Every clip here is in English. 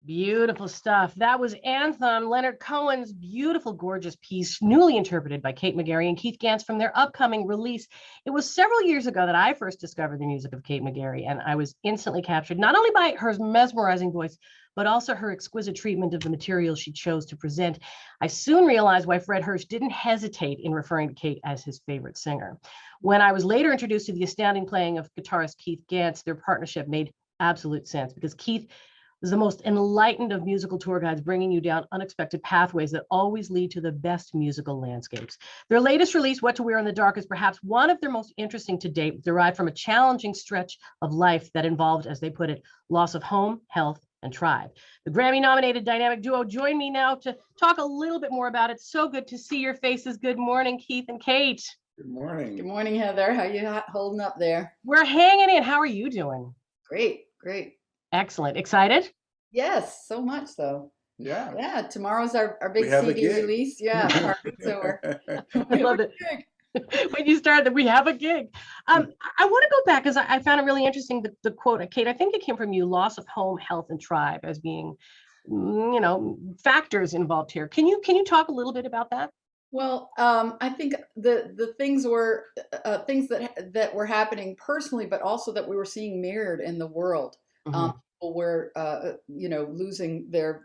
Beautiful stuff. That was Anthem, Leonard Cohen's beautiful, gorgeous piece, newly interpreted by Kate McGarry and Keith Ganz from their upcoming release. It was several years ago that I first discovered the music of Kate McGarry, and I was instantly captured not only by her mesmerizing voice, but also her exquisite treatment of the material she chose to present. I soon realized why Fred Hersch didn't hesitate in referring to Kate as his favorite singer. When I was later introduced to the astounding playing of guitarist Keith Ganz, their partnership made absolute sense because Keith is the most enlightened of musical tour guides, bringing you down unexpected pathways that always lead to the best musical landscapes. Their latest release, What to Wear in the Dark, is perhaps one of their most interesting to date, derived from a challenging stretch of life that involved, as they put it, loss of home, health, and tribe. The Grammy-nominated dynamic duo join me now to talk a little bit more about it. So good to see your faces. Good morning, Keith and Kate. Good morning. Good morning, Heather. How you holding up there? We're hanging in. How are you doing? Great, great. Excellent. Excited? Yes, so much so. Yeah. Yeah, tomorrow's our big We have a CD gig. release. Yeah, so I love it. When you started that, we have a gig. I want to go back because I found it really interesting, the quote, Kate, I think it came from you, loss of home, health, and tribe as being, factors involved here. Can you talk a little bit about that? Well, I think the things were things that were happening personally, but also that we were seeing mirrored in the world. People were, losing their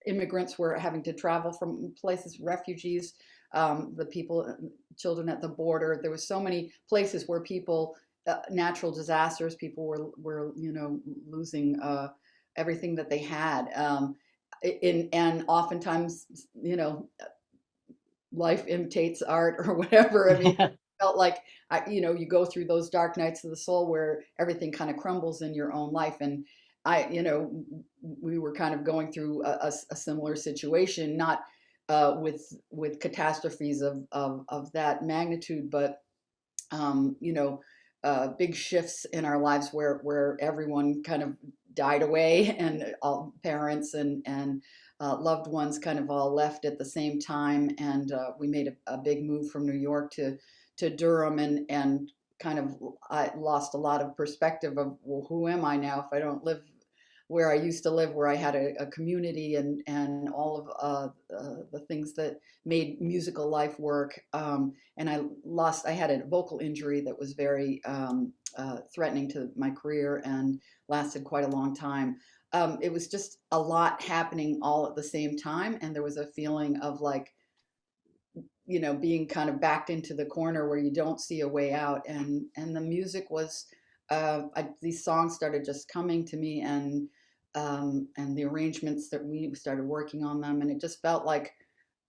immigrants were having to travel from places, refugees, the people, children at the border. There was so many places where people, natural disasters, people were losing everything that they had. And oftentimes, life imitates art or whatever. I mean, it felt like, you go through those dark nights of the soul where everything kind of crumbles in your own life. And we were kind of going through a similar situation, not with catastrophes of that magnitude, but big shifts in our lives where everyone kind of died away, and all parents and loved ones kind of all left at the same time. And we made a big move from New York to Durham, and kind of I lost a lot of perspective of, well, who am I now if I don't live where I used to live, where I had a community and all of the things that made musical life work. And I had a vocal injury that was very threatening to my career and lasted quite a long time. It was just a lot happening all at the same time. And there was a feeling of like, being kind of backed into the corner where you don't see a way out. And the music was, these songs started just coming to me, and the arrangements that we started working on them. And it just felt like,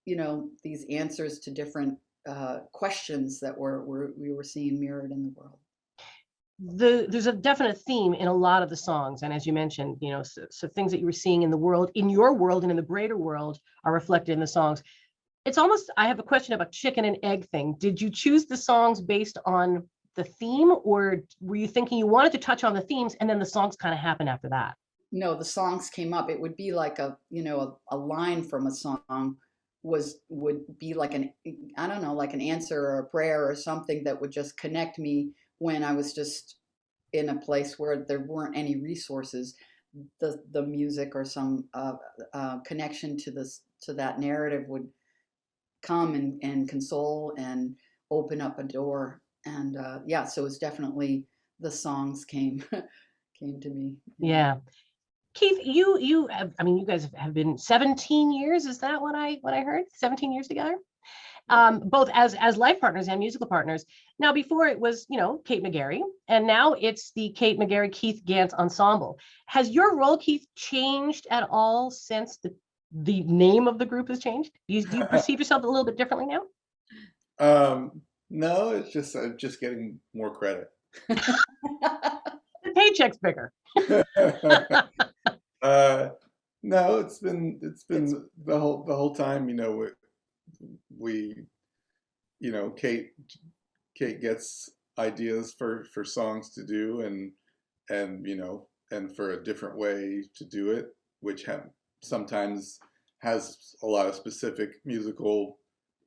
these answers to different questions that we were seeing mirrored in the world. There's a definite theme in a lot of the songs, and as you mentioned, so things that you were seeing in the world, in your world and in the greater world, are reflected in the songs. It's almost, I have a question about chicken and egg thing. Did you choose the songs based on the theme, or were you thinking you wanted to touch on the themes and then the songs kind of happen after that? No, the songs came up. It would be like a line from a song would be like like an answer or a prayer or something that would just connect me when I was just in a place where there weren't any resources. The music or some connection to that narrative would come and console and open up a door. And so it's definitely the songs came to me. Yeah. Keith, you have, you guys have been 17 years. Is that what I heard? 17 years together? Both as life partners and musical partners. Now, before it was, Kate McGarry, and now it's the Kate McGarry Keith Ganz ensemble. Has your role, Keith, changed at all since the name of the group has changed? Do you perceive yourself a little bit differently now? No, it's just getting more credit. The paycheck's bigger. No, it's been the whole time, we Kate gets ideas for songs to do, and for a different way to do it, which sometimes has a lot of specific musical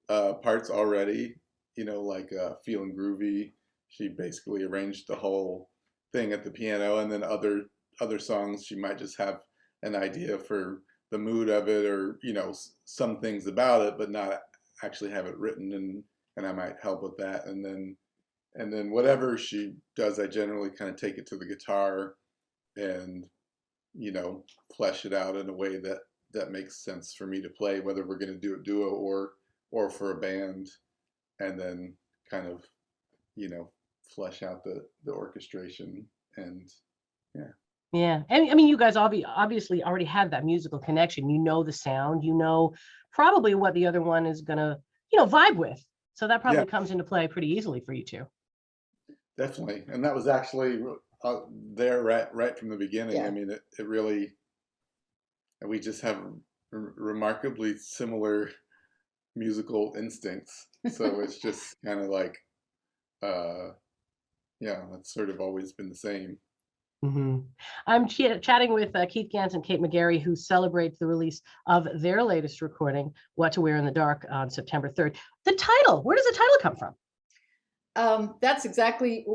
parts already, like Feeling Groovy. She basically arranged the whole thing at the piano, and then other other songs she might just have an idea for the mood of it, or some things about it, but not actually have it written, and I might help with that. And then whatever she does, I generally kind of take it to the guitar and flesh it out in a way that makes sense for me to play, whether we're going to do a duo or for a band, and then kind of flesh out the orchestration. And yeah. Yeah. And I mean, you guys obviously already have that musical connection. You know the sound, probably what the other one is gonna, vibe with. So that probably comes into play pretty easily for you two. Definitely. And that was actually there right from the beginning. Yeah. I mean, it really, we just have remarkably similar musical instincts. So it's just kind of like, that's sort of always been the same. Mm-hmm. I'm chatting with Keith Ganz and Kate McGarry, who celebrate the release of their latest recording, What to Wear in the Dark, on September 3rd. The title, where does the title come from? That's exactly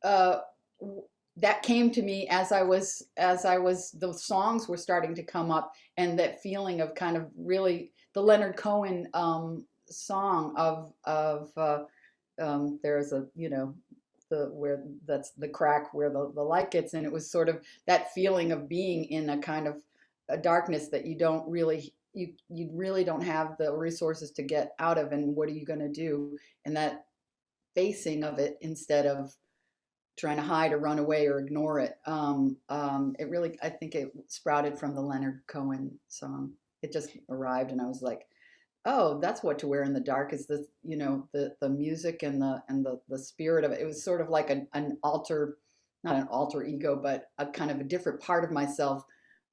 that came to me as I was the songs were starting to come up, and that feeling of kind of really the Leonard Cohen song of there's a where that's the crack where the light gets in. It was sort of that feeling of being in a kind of a darkness that you really don't have the resources to get out of, and what are you going to do? And that facing of it instead of trying to hide or run away or ignore it. It really, I think it sprouted from the Leonard Cohen song. It just arrived, and I was like, oh, that's What to Wear in the Dark, is the the music and the spirit of it. It was sort of like an alter, not an alter ego, but a kind of a different part of myself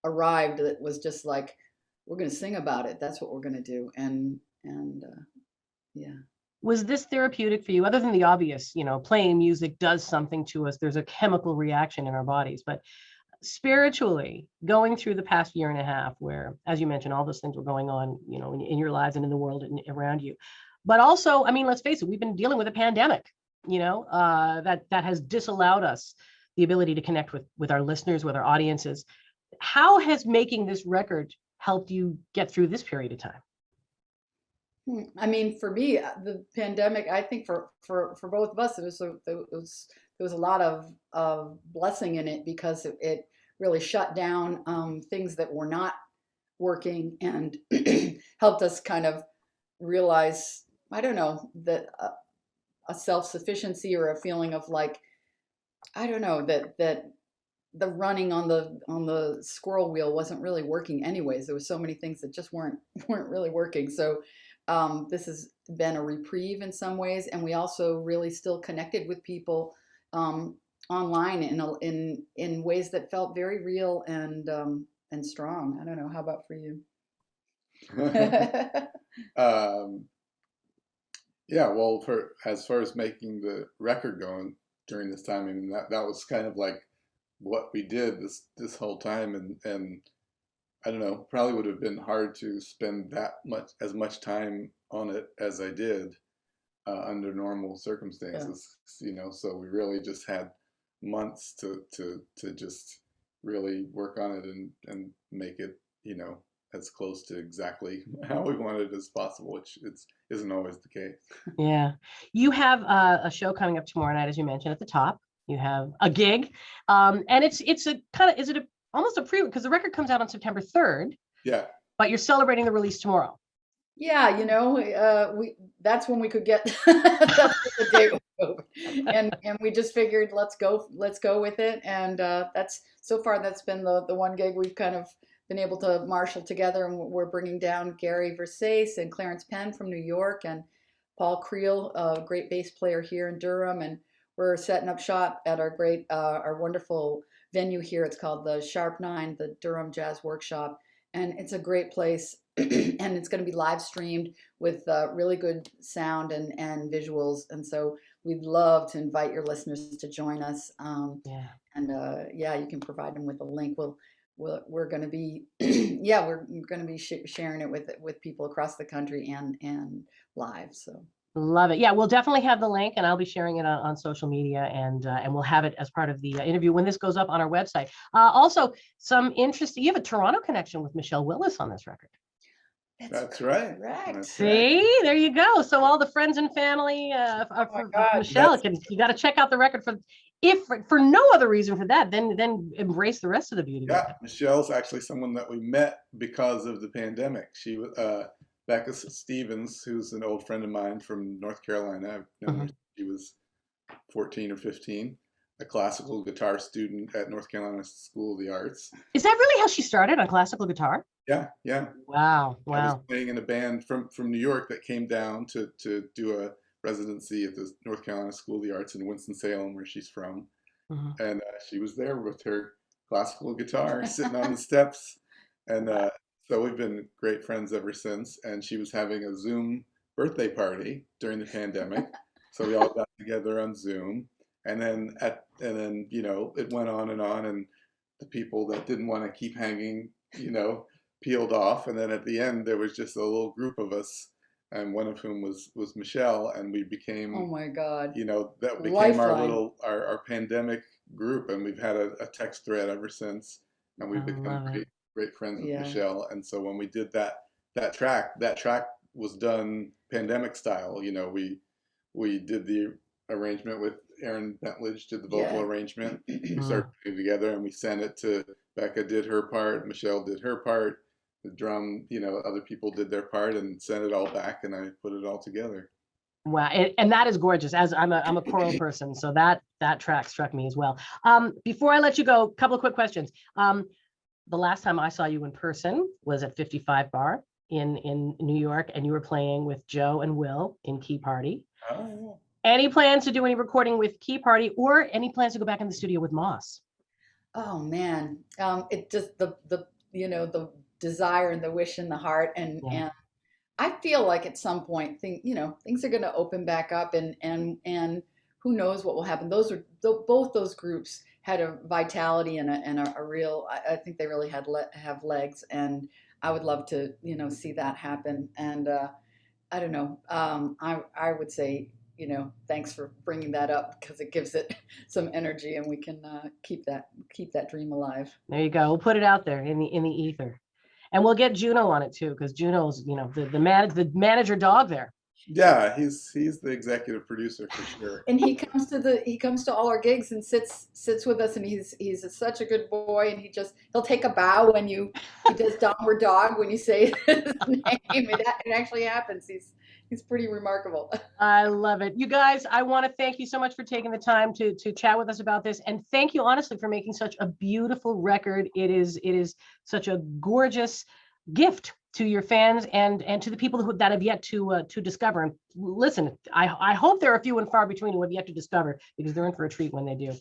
arrived that was just like, we're going to sing about it. That's what we're going to do. And yeah. Was this therapeutic for you, other than the obvious, playing music does something to us? There's a chemical reaction in our bodies, but spiritually, going through the past year and a half, where, as you mentioned, all those things were going on, in your lives and in the world and around you. But also, I mean, let's face it, we've been dealing with a pandemic, that has disallowed us the ability to connect with our listeners, with our audiences. How has making this record helped you get through this period of time? I mean, for me, the pandemic, I think for both of us, there was a lot of blessing in it, because it really shut down things that were not working, and helped us kind of realize, I don't know, that a self-sufficiency, or a feeling of like, I don't know, that the running on the squirrel wheel wasn't really working anyways. There were so many things that just weren't really working. So this has been a reprieve in some ways, and we also really still connected with people online in ways that felt very real and strong. I don't know. How about for you? Yeah, well, as far as making the record going during this time, I mean, that was kind of like what we did this whole time, and I don't know, probably would have been hard to spend as much time on it as I did under normal circumstances. So we really just had months to just really work on it and make it as close to exactly how we wanted it as possible, which isn't always the case. Yeah, you have a show coming up tomorrow night, as you mentioned at the top. You have a gig, and it's a kind of, is it almost a pre, because the record comes out on September 3rd. Yeah. But you're celebrating the release tomorrow. Yeah, that's when we could get that's the date and we just figured let's go with it, and that's so far that's been the one gig we've kind of been able to marshal together, and we're bringing down Gary Versace and Clarence Penn from New York, and Paul Creel, a great bass player here in Durham, and we're setting up shop at our wonderful venue here. It's called the Sharp 9, the Durham Jazz Workshop, and it's a great place. And it's going to be live streamed with really good sound and visuals, and so we'd love to invite your listeners to join us. And you can provide them with a link. We're going to be we're going to be sharing it with people across the country and live. So Love it. Yeah, we'll definitely have the link, and I'll be sharing it on social media, and we'll have it as part of the interview when this goes up on our website. Also, some interest. You have a Toronto connection with Michelle Willis on this record. That's right. Correct. That's See, right. there you go. So all the friends and family Oh my for God. Michelle you got to check out the record for no other reason for that, then embrace the rest of the beauty. Yeah, Michelle's actually someone that we met because of the pandemic. She was Becca Stevens, who's an old friend of mine from North Carolina. I've known her since she was 14 or 15, a classical guitar student at North Carolina School of the Arts. Is that really how she started on classical guitar? Yeah, yeah. Wow, I was wow. playing in a band from New York that came down to do a residency at the North Carolina School of the Arts in Winston-Salem, where she's from. Mhm. And she was there with her classical guitar sitting on the steps. And so we've been great friends ever since. And she was having a Zoom birthday party during the pandemic. So we all got together on Zoom. And then, you know, it went on, and the people that didn't want to keep hanging, you know, peeled off. And then at the end, there was just a little group of us, and one of whom was Michelle, and we Oh became, my God. you know, that became our Lifeline. little our pandemic group, and we've had a text thread ever since, and I we've become love it. great friends with Yeah. Michelle. And so when we did that track was done pandemic style. You know, we did the arrangement with Aaron Bentledge, did the vocal Yeah. arrangement. We Mm. started putting it together, and we sent it to Becca. Did her part, Michelle did her part, the drum, you know, other people did their part, and sent it all back, and I put it all together. Wow, and that is gorgeous. As I'm a choral person, so that track struck me as well. Before I let you go, a couple of quick questions. The last time I saw you in person was at 55 Bar in New York, and you were playing with Joe and Will in Key Party. Oh, Any plans to do any recording with Key Party, or any plans to go back in the studio with Moss? Oh man. It just the you know, the desire and the wish in the heart, Yeah. and I feel like at some point things are going to open back up, and who knows what will happen. Both those groups had a vitality and a real, I think they really have legs, and I would love to, see that happen. And I don't know. I would say, thanks for bringing that up, because it gives it some energy, and we can keep that dream alive. There you go. We'll put it out there in the ether, and we'll get Juno on it too, because Juno's the manager dog there. yeah, he's the executive producer for sure. And he comes to all our gigs and sits with us, and he's such a good boy, and he'll take a bow when he does downward dog when you say his name. It actually happens. He's pretty remarkable. I love it. You guys, I want to thank you so much for taking the time to chat with us about this, and thank you honestly for making such a beautiful record. It is such a gorgeous gift to your fans and to the people that have yet to discover. And listen, I hope there are few and far between who have yet to discover, because they're in for a treat when they do.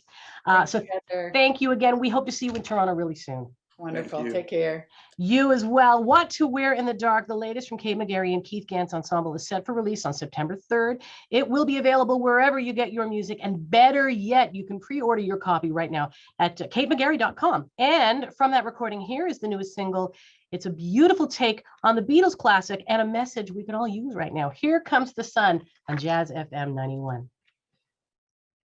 So thank you again. We hope to see you in Toronto really soon. Wonderful. Take care. You as well. What to Wear in the Dark, the latest from Kate McGarry and Keith Ganz Ensemble, is set for release on September 3rd. It will be available wherever you get your music, and better yet, you can pre-order your copy right now at katemcgarry.com. And from that recording, here is the newest single. It's a beautiful take on the Beatles classic, and a message we can all use right now. Here Comes the Sun on Jazz FM 91.